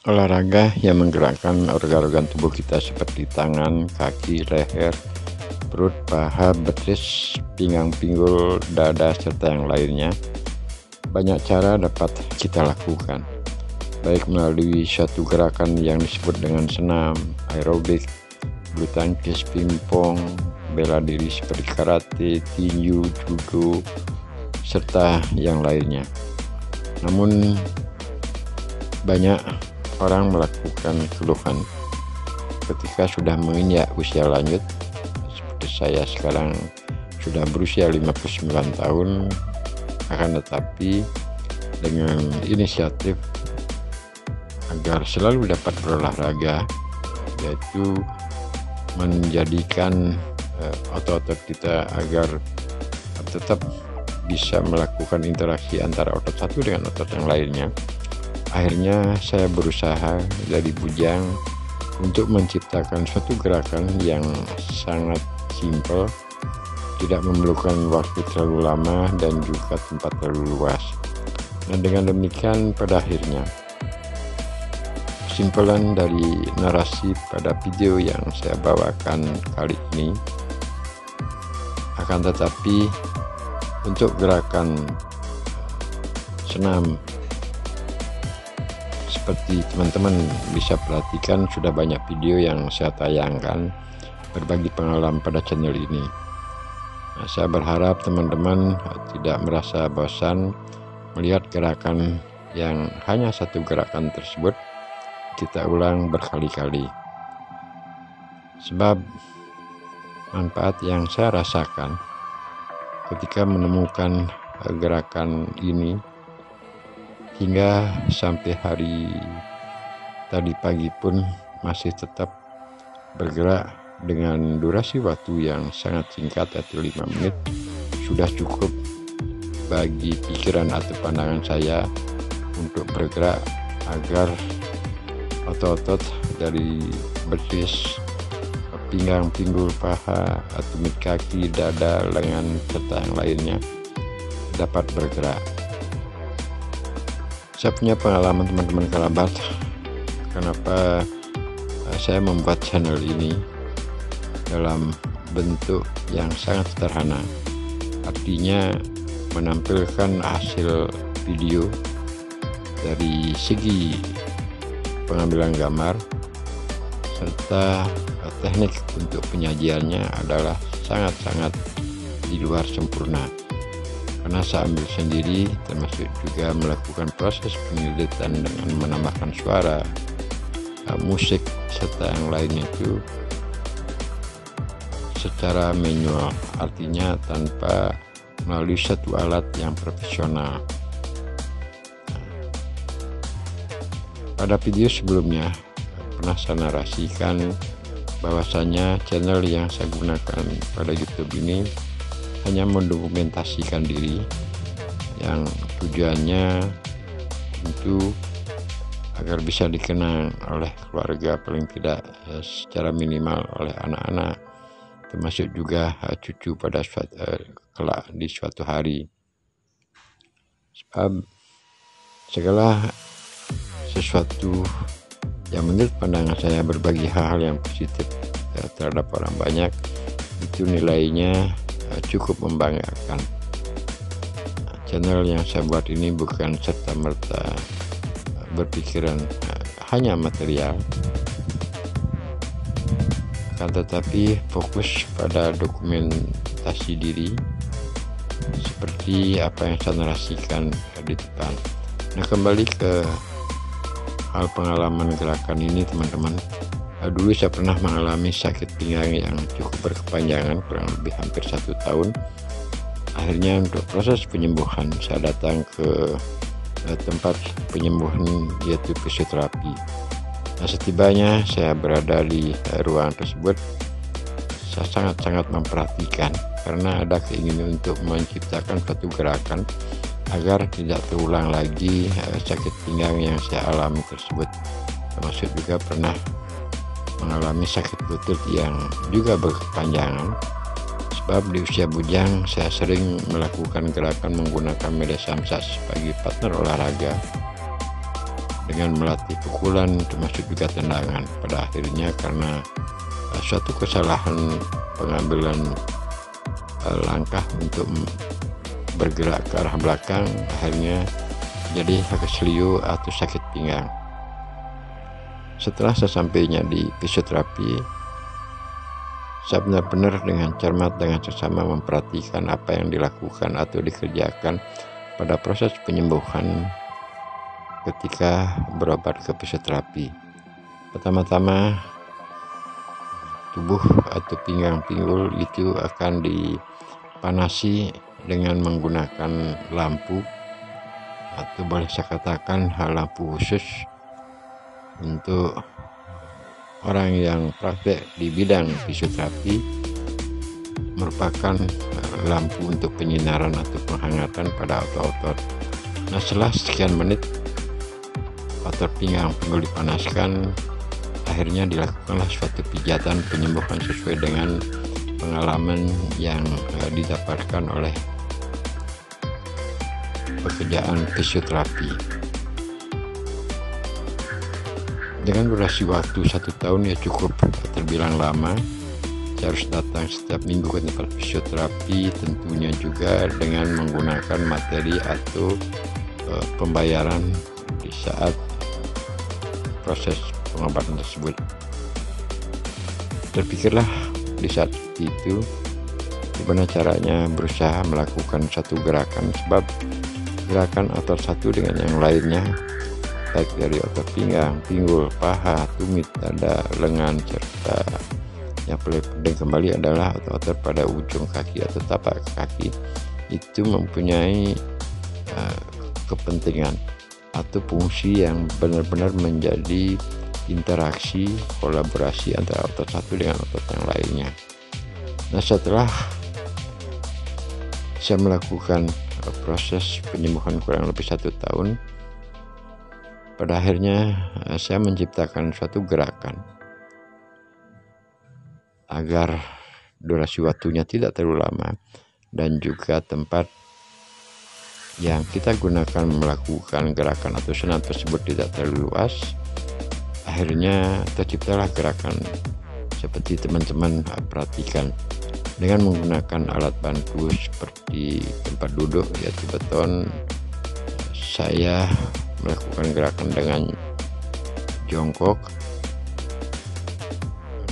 Olahraga yang menggerakkan organ-organ tubuh kita seperti tangan, kaki, leher, perut, paha, betis, pinggang, pinggul, dada, serta yang lainnya. Banyak cara dapat kita lakukan, baik melalui suatu gerakan yang disebut dengan senam, aerobik, bulu tangkis, pingpong, bela diri seperti karate, tinju, judo, serta yang lainnya. Namun banyak orang melakukan keluhan ketika sudah menginjak usia lanjut, seperti saya sekarang sudah berusia 59 tahun, akan tetapi dengan inisiatif agar selalu dapat berolahraga, yaitu menjadikan otot-otot kita agar tetap bisa melakukan interaksi antara otot satu dengan otot yang lainnya. Akhirnya saya berusaha dari bujang untuk menciptakan suatu gerakan yang sangat simpel, tidak memerlukan waktu terlalu lama dan juga tempat terlalu luas. Nah, dengan demikian pada akhirnya kesimpulan dari narasi pada video yang saya bawakan kali ini, akan tetapi untuk gerakan senam seperti teman-teman bisa perhatikan, sudah banyak video yang saya tayangkan berbagi pengalaman pada channel ini. Nah, saya berharap teman-teman tidak merasa bosan melihat gerakan yang hanya satu gerakan tersebut kita ulang berkali-kali, sebab manfaat yang saya rasakan ketika menemukan gerakan ini hingga sampai hari tadi pagi pun masih tetap bergerak dengan durasi waktu yang sangat singkat, yaitu 5 menit, sudah cukup bagi pikiran atau pandangan saya untuk bergerak agar otot-otot dari betis, pinggang, pinggul, paha, tumit kaki, dada, lengan, serta yang lainnya dapat bergerak. Saya punya pengalaman teman-teman kerabat, kenapa saya membuat channel ini dalam bentuk yang sangat sederhana, artinya menampilkan hasil video dari segi pengambilan gambar serta teknik untuk penyajiannya adalah sangat-sangat di luar sempurna, karena saya ambil sendiri, termasuk juga melakukan proses pengeditan dengan menambahkan suara, musik, serta yang lain itu secara manual, artinya tanpa melalui satu alat yang profesional. Pada video sebelumnya pernah saya narasikan bahwasanya channel yang saya gunakan pada YouTube ini hanya mendokumentasikan diri, yang tujuannya tentu agar bisa dikenang oleh keluarga, paling tidak secara minimal oleh anak-anak, termasuk juga cucu pada kelak di suatu hari. Sebab segala sesuatu yang menurut pandangan saya berbagi hal-hal yang positif terhadap orang banyak, itu nilainya cukup membanggakan. Channel yang saya buat ini bukan serta-merta berpikiran hanya material, akan tetapi fokus pada dokumentasi diri seperti apa yang saya narasikan di depan. Nah, kembali ke hal pengalaman gerakan ini teman-teman. Dulu saya pernah mengalami sakit pinggang yang cukup berkepanjangan, kurang lebih hampir 1 tahun. Akhirnya untuk proses penyembuhan saya datang ke tempat penyembuhan, yaitu fisioterapi. Nah, setibanya saya berada di ruangan tersebut, saya sangat-sangat memperhatikan karena ada keinginan untuk menciptakan suatu gerakan agar tidak terulang lagi sakit pinggang yang saya alami tersebut. Termasuk juga pernah mengalami sakit lutut yang juga berkepanjangan, sebab di usia bujang saya sering melakukan gerakan menggunakan media samsat sebagai partner olahraga. dengan melatih pukulan termasuk juga tendangan. Pada akhirnya karena suatu kesalahan pengambilan langkah untuk bergerak ke arah belakang, akhirnya jadi keselio atau sakit pinggang. Setelah sesampainya di fisioterapi, saya benar-benar dengan cermat dengan seksama memperhatikan apa yang dilakukan atau dikerjakan pada proses penyembuhan ketika berobat ke fisioterapi. Pertama-tama tubuh atau pinggang pinggul itu akan dipanasi dengan menggunakan lampu, atau boleh saya katakan lampu khusus untuk orang yang praktek di bidang fisioterapi, merupakan lampu untuk penyinaran atau penghangatan pada otot-otot. Nah, setelah sekian menit otot pinggang pinggul dipanaskan, akhirnya dilakukanlah suatu pijatan penyembuhan sesuai dengan pengalaman yang didapatkan oleh pekerjaan fisioterapi. Dengan durasi waktu 1 tahun ya cukup terbilang lama. Saya harus datang setiap minggu ke tempat fisioterapi, tentunya juga dengan menggunakan materi atau pembayaran di saat proses pengobatan tersebut. Terpikirlah di saat itu gimana caranya berusaha melakukan satu gerakan, sebab gerakan otot satu dengan yang lainnya, baik dari otot pinggang, pinggul, paha, tumit, dada, lengan, serta yang paling penting kembali adalah otot-otot pada ujung kaki atau tapak kaki, itu mempunyai kepentingan atau fungsi yang benar-benar menjadi interaksi kolaborasi antara otot satu dengan otot yang lainnya. Nah, setelah saya melakukan proses penyembuhan kurang lebih 1 tahun, pada akhirnya saya menciptakan suatu gerakan agar durasi waktunya tidak terlalu lama dan juga tempat yang kita gunakan melakukan gerakan atau senam tersebut tidak terlalu luas. Akhirnya terciptalah gerakan seperti teman-teman perhatikan, dengan menggunakan alat bantu seperti tempat duduk yaitu beton. Saya melakukan gerakan dengan jongkok,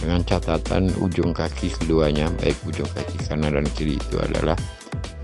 dengan catatan ujung kaki keduanya, baik ujung kaki kanan dan kiri, itu adalah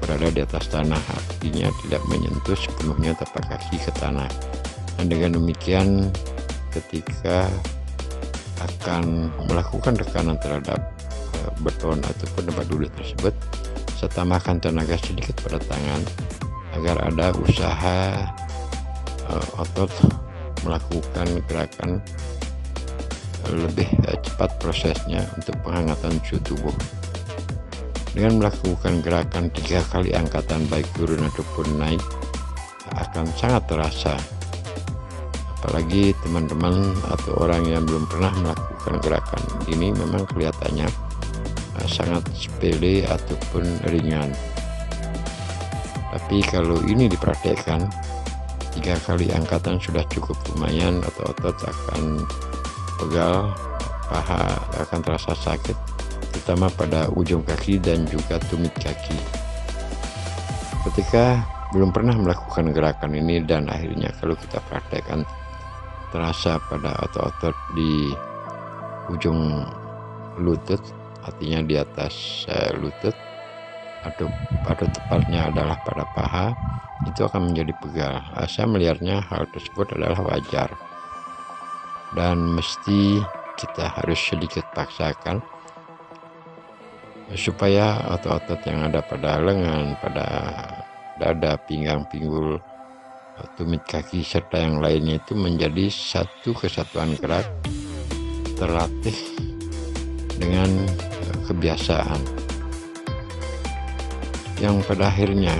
berada di atas tanah, artinya tidak menyentuh sepenuhnya tapak kaki ke tanah. Dan dengan demikian ketika akan melakukan tekanan terhadap beton ataupun tempat duduk tersebut, saya tambahkan tenaga sedikit pada tangan agar ada usaha otot melakukan gerakan lebih cepat prosesnya untuk penghangatan suhu tubuh. Dengan melakukan gerakan 3 kali angkatan baik turun ataupun naik akan sangat terasa. Apalagi teman-teman atau orang yang belum pernah melakukan gerakan ini, memang kelihatannya sangat sepele ataupun ringan. Tapi kalau ini dipraktekkan 3 kali angkatan sudah cukup lumayan, atau otot akan pegal, paha akan terasa sakit, terutama pada ujung kaki dan juga tumit kaki. Ketika belum pernah melakukan gerakan ini dan akhirnya kalau kita praktekkan terasa pada otot-otot di ujung lutut, artinya di atas lutut, atau pada tepatnya adalah pada paha, itu akan menjadi pegal. Saya melihatnya hal tersebut adalah wajar dan mesti kita harus sedikit paksakan supaya otot-otot yang ada pada lengan, pada dada, pinggang, pinggul, tumit kaki serta yang lainnya itu menjadi satu kesatuan gerak, terlatih dengan kebiasaan, yang pada akhirnya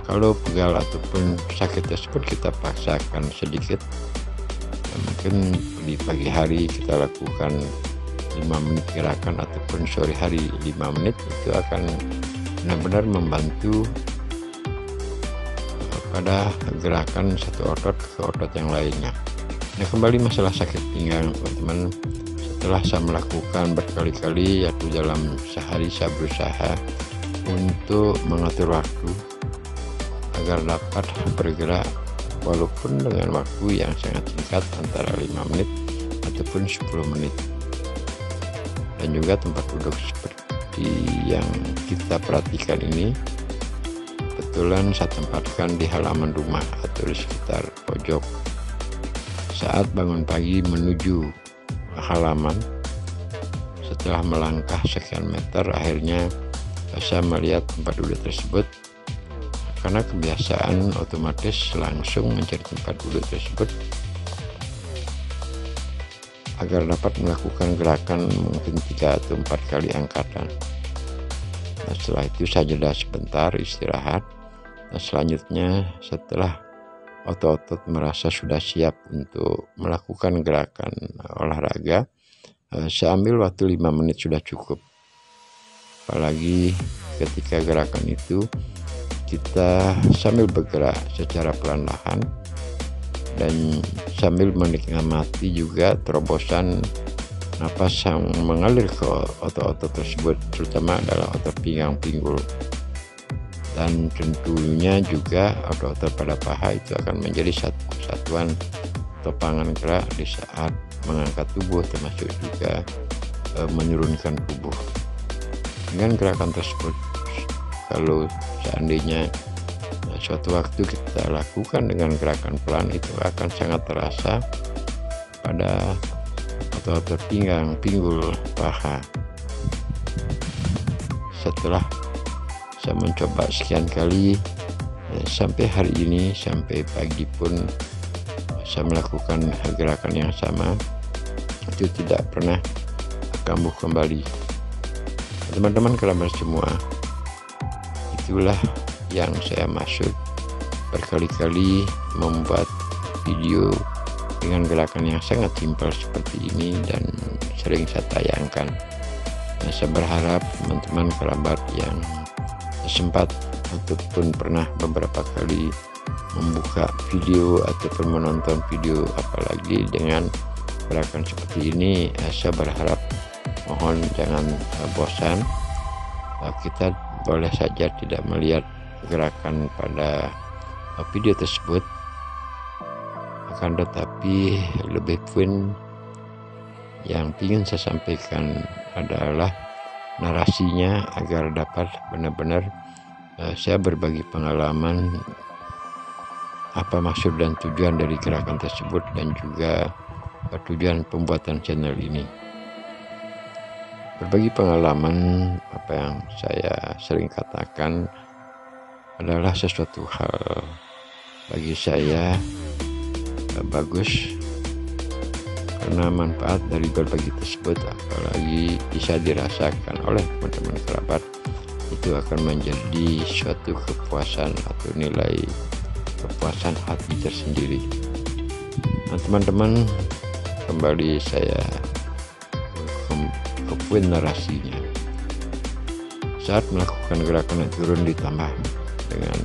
kalau pegal ataupun sakit tersebut kita paksakan sedikit, mungkin di pagi hari kita lakukan 5 menit gerakan ataupun sore hari 5 menit, itu akan benar-benar membantu pada gerakan satu otot ke otot yang lainnya. Nah, kembali masalah sakit pinggang teman-teman, setelah saya melakukan berkali-kali, yaitu dalam sehari saya berusaha untuk mengatur waktu agar dapat bergerak walaupun dengan waktu yang sangat singkat, antara 5 menit ataupun 10 menit. Dan juga tempat duduk seperti yang kita perhatikan ini kebetulan saya tempatkan di halaman rumah atau di sekitar pojok. Saat bangun pagi menuju halaman, setelah melangkah sekian meter, akhirnya saya melihat tempat duduk tersebut. Karena kebiasaan otomatis langsung mencari tempat duduk tersebut agar dapat melakukan gerakan mungkin 3 atau 4 kali angkatan. Nah, setelah itu saya jeda sebentar istirahat. Nah, selanjutnya setelah otot-otot merasa sudah siap untuk melakukan gerakan olahraga, saya ambil waktu 5 menit sudah cukup. Apalagi ketika gerakan itu kita sambil bergerak secara perlahan dan sambil menikmati juga terobosan napas yang mengalir ke otot-otot tersebut, terutama adalah otot pinggang pinggul. Dan tentunya juga otot-otot pada paha itu akan menjadi satu kesatuan topangan gerak di saat mengangkat tubuh, termasuk juga menurunkan tubuh. Dengan gerakan tersebut, kalau seandainya suatu waktu kita lakukan dengan gerakan pelan, itu akan sangat terasa pada otot-otot pinggang, pinggul, paha. Setelah saya mencoba sekian kali, sampai hari ini, sampai pagi pun saya melakukan gerakan yang sama, itu tidak pernah kambuh kembali. Teman-teman kerabat semua, itulah yang saya maksud berkali-kali membuat video dengan gerakan yang sangat simpel seperti ini dan sering saya tayangkan. Nah, saya berharap teman-teman kerabat yang sempat ataupun pernah beberapa kali membuka video ataupun menonton video apalagi dengan gerakan seperti ini, saya berharap mohon jangan bosan. Kita boleh saja tidak melihat gerakan pada video tersebut, akan tetapi lebih pun yang ingin saya sampaikan adalah narasinya agar dapat benar-benar saya berbagi pengalaman apa maksud dan tujuan dari gerakan tersebut dan juga tujuan pembuatan channel ini. Berbagi pengalaman, apa yang saya sering katakan adalah sesuatu hal bagi saya bagus, karena manfaat dari berbagi tersebut apalagi bisa dirasakan oleh teman-teman kerabat, itu akan menjadi suatu kepuasan atau nilai kepuasan hati tersendiri. Nah, teman-teman, kembali saya ke poin narasinya. Saat melakukan gerakan turun ditambah dengan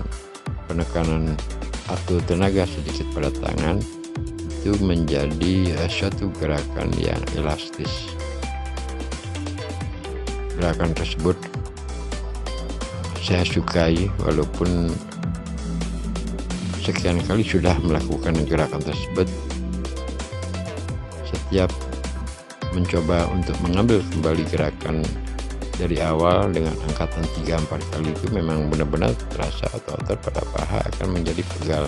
penekanan atau tenaga sedikit pada tangan, itu menjadi suatu gerakan yang elastis. Gerakan tersebut saya sukai, walaupun sekian kali sudah melakukan gerakan tersebut. Setiap mencoba untuk mengambil kembali gerakan dari awal dengan angkatan 3-4 kali itu memang benar-benar terasa otot-otot pada paha akan menjadi pegal.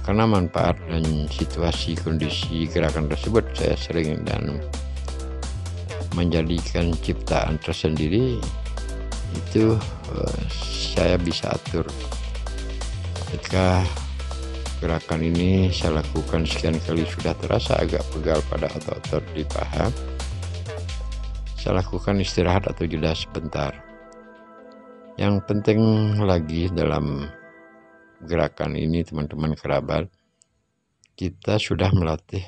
Karena manfaat dan situasi kondisi gerakan tersebut, saya sering dan menjadikan ciptaan tersendiri, itu saya bisa atur. Ketika gerakan ini saya lakukan sekian kali sudah terasa agak pegal pada otot-otot di paha, saya lakukan istirahat atau jeda sebentar. Yang penting lagi dalam gerakan ini, teman-teman kerabat, kita sudah melatih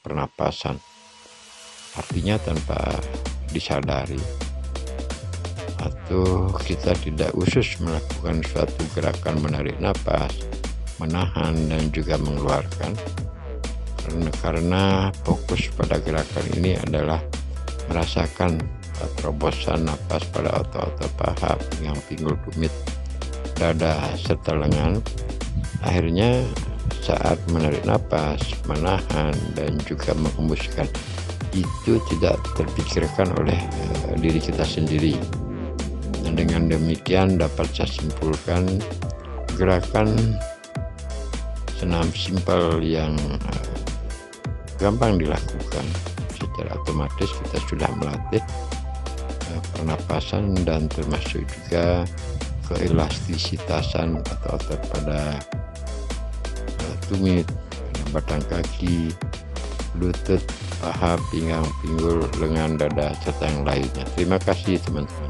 pernapasan. Artinya tanpa disadari atau kita tidak khusus melakukan suatu gerakan menarik napas, menahan dan juga mengeluarkan, karena fokus pada gerakan ini adalah merasakan terobosan napas pada otot-otot paha, pinggang, pinggul, tumit, dada serta lengan. Akhirnya saat menarik napas, menahan dan juga menghembuskan, itu tidak terpikirkan oleh diri kita sendiri. Dan dengan demikian dapat saya simpulkan gerakan senam simpel yang gampang dilakukan, secara otomatis kita sudah melatih pernapasan dan termasuk juga keelastisitasan atau otot pada tumit, batang kaki, lutut, paha, pinggang, pinggul, lengan, dada, serta yang lainnya. Terima kasih teman-teman.